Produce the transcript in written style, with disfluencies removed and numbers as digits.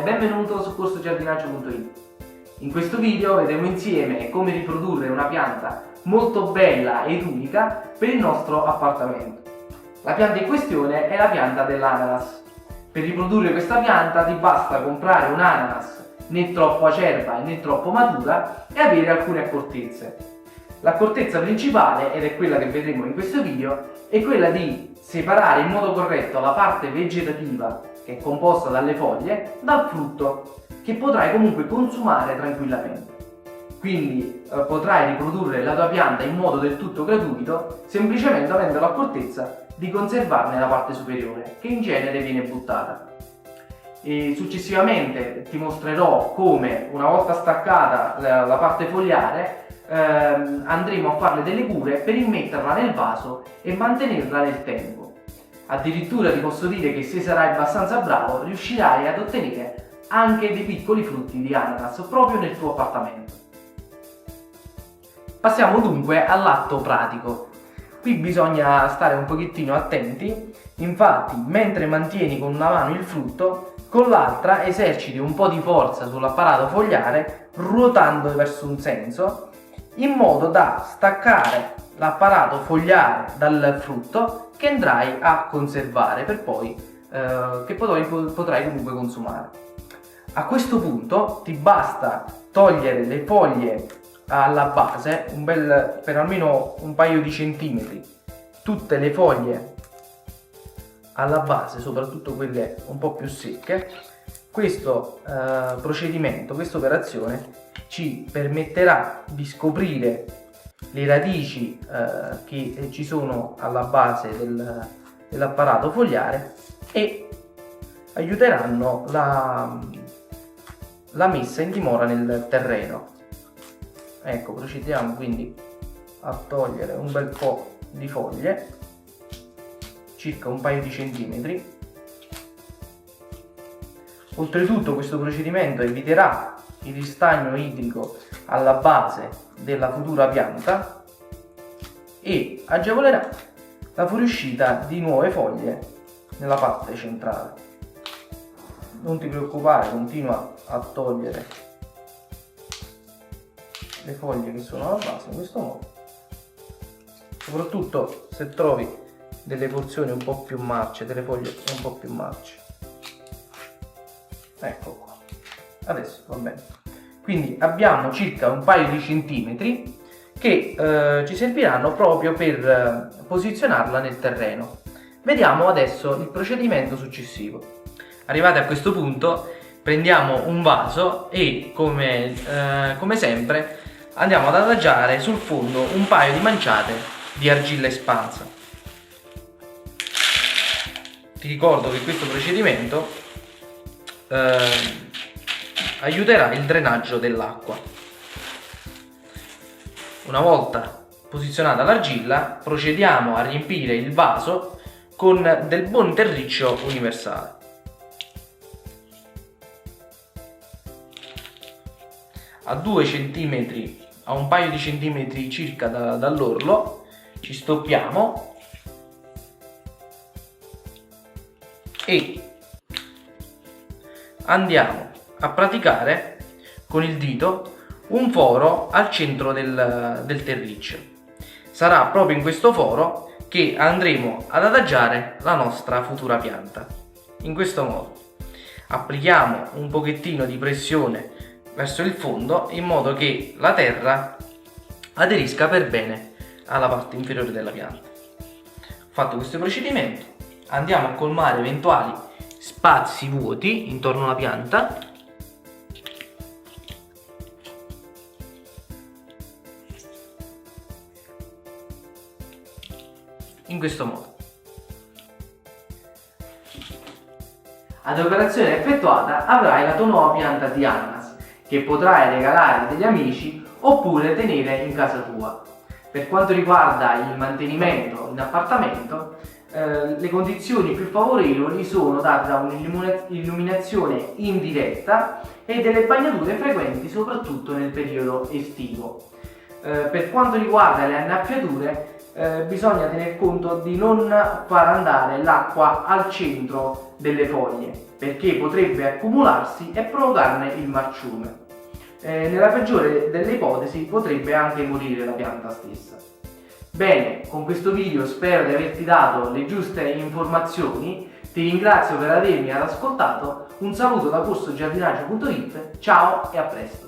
benvenuto su corsogiardinaggio.it. In questo video vedremo insieme come riprodurre una pianta molto bella ed unica per il nostro appartamento. La pianta in questione è la pianta dell'ananas. Per riprodurre questa pianta ti basta comprare un ananas né troppo acerba e né troppo matura e avere alcune accortezze. L'accortezza principale, ed è quella che vedremo in questo video, è quella di separare in modo corretto la parte vegetativa, che è composta dalle foglie, dal frutto, che potrai comunque consumare tranquillamente. Quindi potrai riprodurre la tua pianta in modo del tutto gratuito, semplicemente avendo l'accortezza di conservarne la parte superiore, che in genere viene buttata. E successivamente ti mostrerò come, una volta staccata la parte fogliare, andremo a farle delle cure per immetterla nel vaso e mantenerla nel tempo. Addirittura ti posso dire che se sarai abbastanza bravo riuscirai ad ottenere anche dei piccoli frutti di ananas proprio nel tuo appartamento. Passiamo dunque all'atto pratico. Qui bisogna stare un pochettino attenti, infatti mentre mantieni con una mano il frutto, con l'altra eserciti un po' di forza sull'apparato fogliare ruotando verso un senso, in modo da staccare l'apparato fogliare dal frutto che andrai a conservare per poi che potrai comunque consumare. A questo punto ti basta togliere le foglie alla base, per almeno un paio di centimetri, tutte le foglie alla base, soprattutto quelle un po' più secche. Questo procedimento, questa operazione ci permetterà di scoprire le radici che ci sono alla base dell'apparato fogliare e aiuteranno la messa in dimora nel terreno. Ecco, procediamo quindi a togliere un bel po' di foglie, circa un paio di centimetri. Oltretutto questo procedimento eviterà il ristagno idrico alla base della futura pianta e agevolerà la fuoriuscita di nuove foglie nella parte centrale. Non ti preoccupare, continua a togliere le foglie che sono alla base in questo modo, soprattutto se trovi delle porzioni un po' più marce, delle foglie un po' più marce. Ecco qua, adesso va bene. Quindi abbiamo circa un paio di centimetri che ci serviranno proprio per posizionarla nel terreno. Vediamo adesso il procedimento successivo. Arrivati a questo punto prendiamo un vaso e come sempre andiamo ad adagiare sul fondo un paio di manciate di argilla espansa. Ti ricordo che questo procedimento aiuterà il drenaggio dell'acqua. Una volta posizionata l'argilla, procediamo a riempire il vaso con del buon terriccio universale. A 2 cm, a un paio di centimetri circa dall'orlo, ci stoppiamo e andiamo a praticare con il dito un foro al centro del terriccio. Sarà proprio in questo foro che andremo ad adagiare la nostra futura pianta. In questo modo applichiamo un pochettino di pressione verso il fondo in modo che la terra aderisca per bene alla parte inferiore della pianta. Fatto questo procedimento, andiamo a colmare eventuali spazi vuoti intorno alla pianta. In questo modo. Ad operazione effettuata avrai la tua nuova pianta di ananas che potrai regalare a degli amici oppure tenere in casa tua. Per quanto riguarda il mantenimento in appartamento, le condizioni più favorevoli sono date da un'illuminazione indiretta e delle bagnature frequenti soprattutto nel periodo estivo. Per quanto riguarda le annaffiature, bisogna tener conto di non far andare l'acqua al centro delle foglie, perché potrebbe accumularsi e provocarne il marciume. Nella peggiore delle ipotesi potrebbe anche morire la pianta stessa. Bene, con questo video spero di averti dato le giuste informazioni, ti ringrazio per avermi ascoltato, un saluto da corsogiardinaggio.it, ciao e a presto!